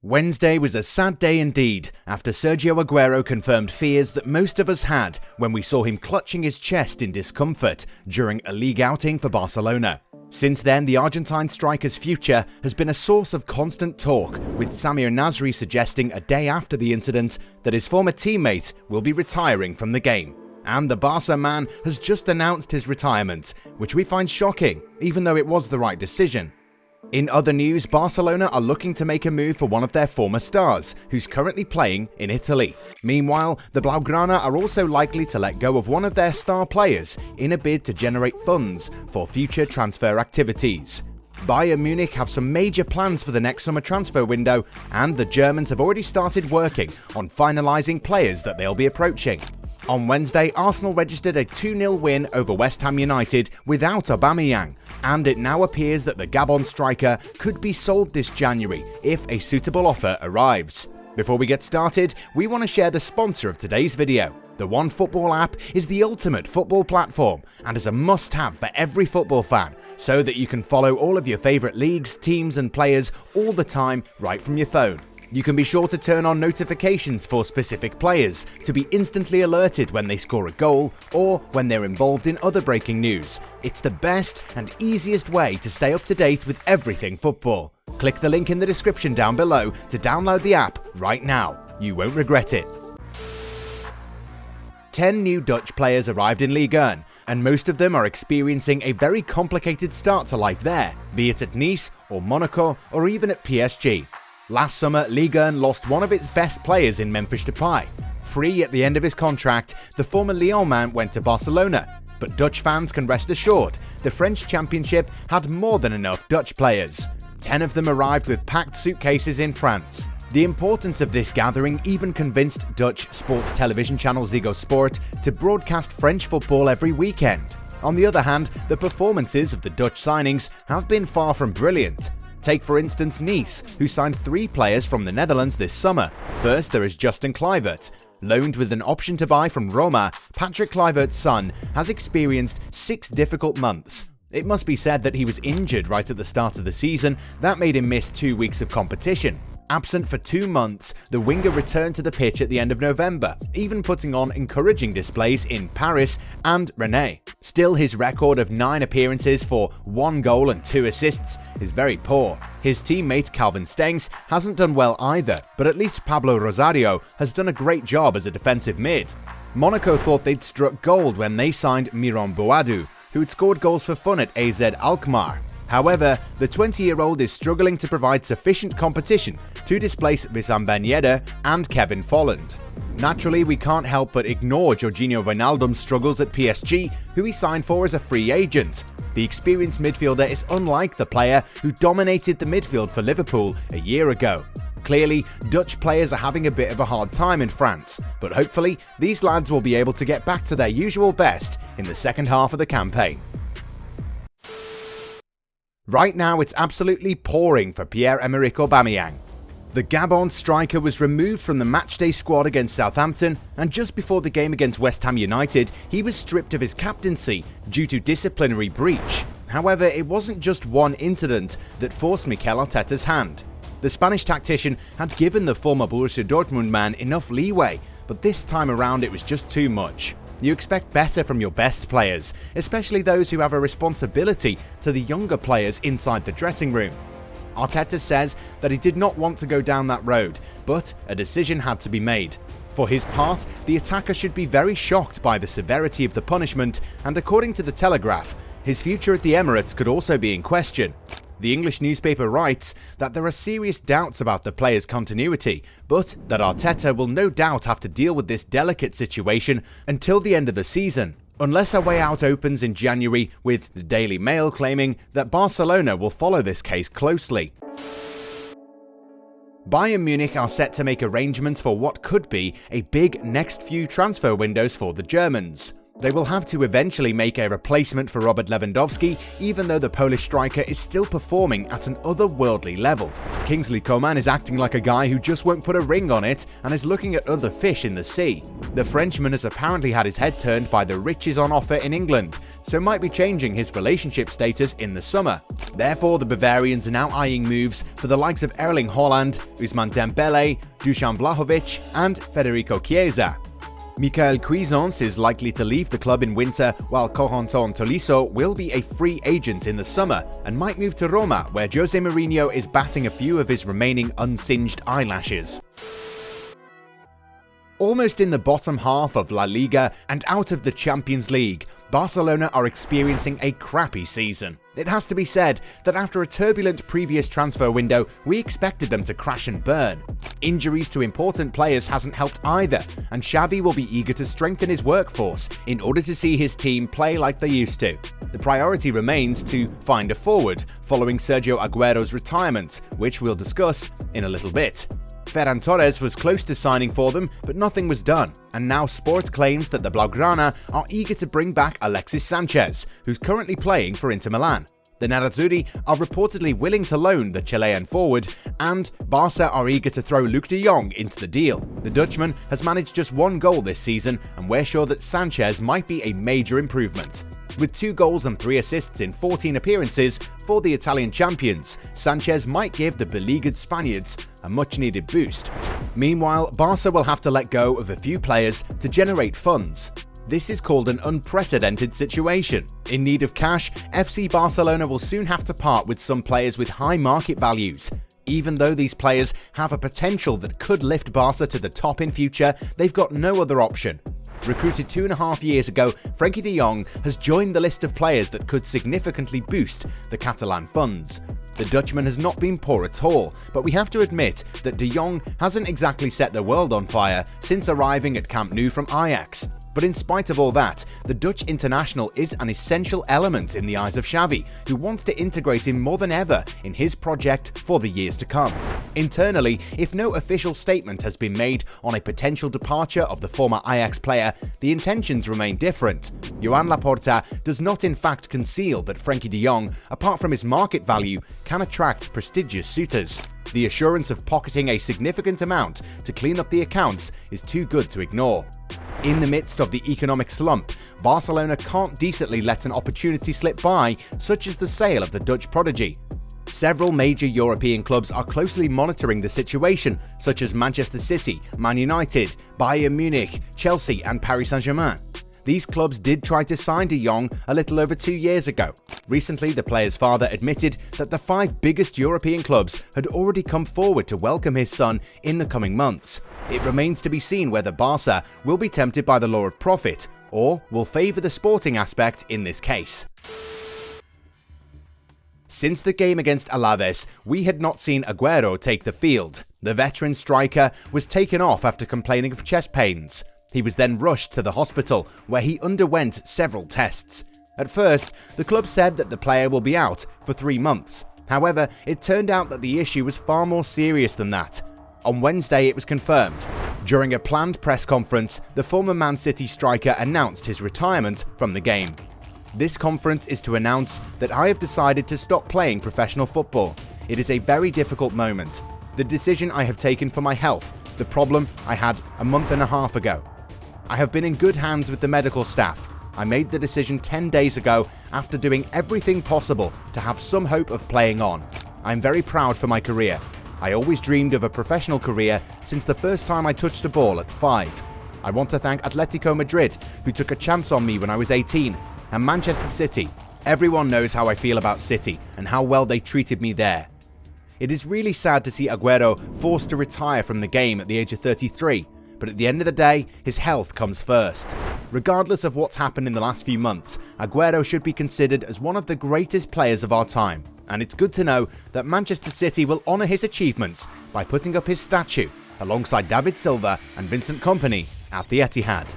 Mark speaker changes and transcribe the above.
Speaker 1: Wednesday was a sad day indeed after Sergio Aguero confirmed fears that most of us had when we saw him clutching his chest in discomfort during a league outing for Barcelona. Since then, the Argentine striker's future has been a source of constant talk, with Samir Nasri suggesting a day after the incident that his former teammate will be retiring from the game. And the Barca man has just announced his retirement, which we find shocking, even though it was the right decision. In other news, Barcelona are looking to make a move for one of their former stars, who's currently playing in Italy. Meanwhile, the Blaugrana are also likely to let go of one of their star players in a bid to generate funds for future transfer activities. Bayern Munich have some major plans for the next summer transfer window, and the Germans have already started working on finalizing players that they'll be approaching. On Wednesday, Arsenal registered a 2-0 win over West Ham United without Aubameyangs, and it now appears that the Gabon striker could be sold this January if a suitable offer arrives. Before we get started, we want to share the sponsor of today's video. The OneFootball app is the ultimate football platform and is a must-have for every football fan, so that you can follow all of your favourite leagues, teams and players all the time right from your phone. You can be sure to turn on notifications for specific players to be instantly alerted when they score a goal or when they're involved in other breaking news. It's the best and easiest way to stay up to date with everything football. Click the link in the description down below to download the app right now. You won't regret it. 10 new Dutch players arrived in Ligue 1, and most of them are experiencing a very complicated start to life there, be it at Nice or Monaco or even at PSG. Last summer, Ligue 1 lost one of its best players in Memphis Depay. Free at the end of his contract, the former Lyon man went to Barcelona, but Dutch fans can rest assured the French Championship had more than enough Dutch players. 10 of them arrived with packed suitcases in France. The importance of this gathering even convinced Dutch sports television channel Ziggo Sport to broadcast French football every weekend. On the other hand, the performances of the Dutch signings have been far from brilliant. Take for instance Nice, who signed 3 players from the Netherlands this summer. First, there is Justin Kluivert. Loaned with an option to buy from Roma, Patrick Kluivert's son has experienced 6 difficult months. It must be said that he was injured right at the start of the season. That made him miss 2 weeks of competition. Absent for 2 months, the winger returned to the pitch at the end of November, even putting on encouraging displays in Paris and Rennes. Still, his record of 9 appearances for 1 goal and 2 assists is very poor. His teammate Calvin Stengs hasn't done well either, but at least Pablo Rosario has done a great job as a defensive mid. Monaco thought they'd struck gold when they signed Miron Boadou, who had scored goals for fun at AZ Alkmaar. However, the 20-year-old is struggling to provide sufficient competition to displace Wissam Ben Yedder and Kevin Volland. Naturally, we can't help but ignore Jorginho Wijnaldum's struggles at PSG, who he signed for as a free agent. The experienced midfielder is unlike the player who dominated the midfield for Liverpool a year ago. Clearly, Dutch players are having a bit of a hard time in France, but hopefully these lads will be able to get back to their usual best in the second half of the campaign. Right now, it's absolutely pouring for Pierre-Emerick Aubameyangs. The Gabon striker was removed from the matchday squad against Southampton, and just before the game against West Ham United, he was stripped of his captaincy due to disciplinary breach. However, it wasn't just one incident that forced Mikel Arteta's hand. The Spanish tactician had given the former Borussia Dortmund man enough leeway, but this time around it was just too much. You expect better from your best players, especially those who have a responsibility to the younger players inside the dressing room. Arteta says that he did not want to go down that road, but a decision had to be made. For his part, the attacker should be very shocked by the severity of the punishment, and according to the Telegraph, his future at the Emirates could also be in question. The English newspaper writes that there are serious doubts about the player's continuity, but that Arteta will no doubt have to deal with this delicate situation until the end of the season, unless a way out opens in January, with the Daily Mail claiming that Barcelona will follow this case closely. Bayern Munich are set to make arrangements for what could be a big next few transfer windows for the Germans. They will have to eventually make a replacement for Robert Lewandowski, even though the Polish striker is still performing at an otherworldly level. Kingsley Coman is acting like a guy who just won't put a ring on it and is looking at other fish in the sea. The Frenchman has apparently had his head turned by the riches on offer in England, so might be changing his relationship status in the summer. Therefore, the Bavarians are now eyeing moves for the likes of Erling Haaland, Ousmane Dembele, Dusan Vlahovic, and Federico Chiesa. Michael Cuisance is likely to leave the club in winter, while Corentin Tolisso will be a free agent in the summer and might move to Roma, where Jose Mourinho is batting a few of his remaining unsinged eyelashes. Almost in the bottom half of La Liga and out of the Champions League, Barcelona are experiencing a crappy season. It has to be said that after a turbulent previous transfer window, we expected them to crash and burn. Injuries to important players hasn't helped either, and Xavi will be eager to strengthen his workforce in order to see his team play like they used to. The priority remains to find a forward following Sergio Aguero's retirement, which we'll discuss in a little bit. Ferran Torres was close to signing for them, but nothing was done, and now Sport claims that the Blaugrana are eager to bring back Alexis Sanchez, who's currently playing for Inter Milan. The Nerazzurri are reportedly willing to loan the Chilean forward, and Barca are eager to throw Luuk de Jong into the deal. The Dutchman has managed just one goal this season, and we're sure that Sanchez might be a major improvement. With 2 goals and 3 assists in 14 appearances for the Italian champions, Sanchez might give the beleaguered Spaniards a much-needed boost. Meanwhile, Barca will have to let go of a few players to generate funds. This is called an unprecedented situation. In need of cash, FC Barcelona will soon have to part with some players with high market values. Even though these players have a potential that could lift Barca to the top in future, they've got no other option. Recruited 2.5 years ago, Frenkie de Jong has joined the list of players that could significantly boost the Catalan funds. The Dutchman has not been poor at all, but we have to admit that de Jong hasn't exactly set the world on fire since arriving at Camp Nou from Ajax. But in spite of all that, the Dutch international is an essential element in the eyes of Xavi, who wants to integrate him more than ever in his project for the years to come. Internally, if no official statement has been made on a potential departure of the former Ajax player, the intentions remain different. Joan Laporta does not in fact conceal that Frenkie de Jong, apart from his market value, can attract prestigious suitors. The assurance of pocketing a significant amount to clean up the accounts is too good to ignore. In the midst of the economic slump, Barcelona can't decently let an opportunity slip by, such as the sale of the Dutch prodigy. Several major European clubs are closely monitoring the situation, such as Manchester City, Man United, Bayern Munich, Chelsea and Paris Saint-Germain. These clubs did try to sign de Jong a little over 2 years ago. Recently, the player's father admitted that the 5 biggest European clubs had already come forward to welcome his son in the coming months. It remains to be seen whether Barca will be tempted by the law of profit, or will favour the sporting aspect in this case. Since the game against Alaves, we had not seen Aguero take the field. The veteran striker was taken off after complaining of chest pains. He was then rushed to the hospital, where he underwent several tests. At first, the club said that the player will be out for 3 months. However, it turned out that the issue was far more serious than that. On Wednesday, it was confirmed. During a planned press conference, the former Man City striker announced his retirement from the game. This conference is to announce that I have decided to stop playing professional football. It is a very difficult moment. The decision I have taken for my health, the problem I had a month and a half ago. I have been in good hands with the medical staff. I made the decision 10 days ago after doing everything possible to have some hope of playing on. I'm very proud for my career. I always dreamed of a professional career since the first time I touched a ball at 5. I want to thank Atletico Madrid, who took a chance on me when I was 18, and Manchester City. Everyone knows how I feel about City and how well they treated me there. It is really sad to see Aguero forced to retire from the game at the age of 33. But at the end of the day, his health comes first. Regardless of what's happened in the last few months, Aguero should be considered as one of the greatest players of our time. And it's good to know that Manchester City will honour his achievements by putting up his statue alongside David Silva and Vincent Kompany at the Etihad.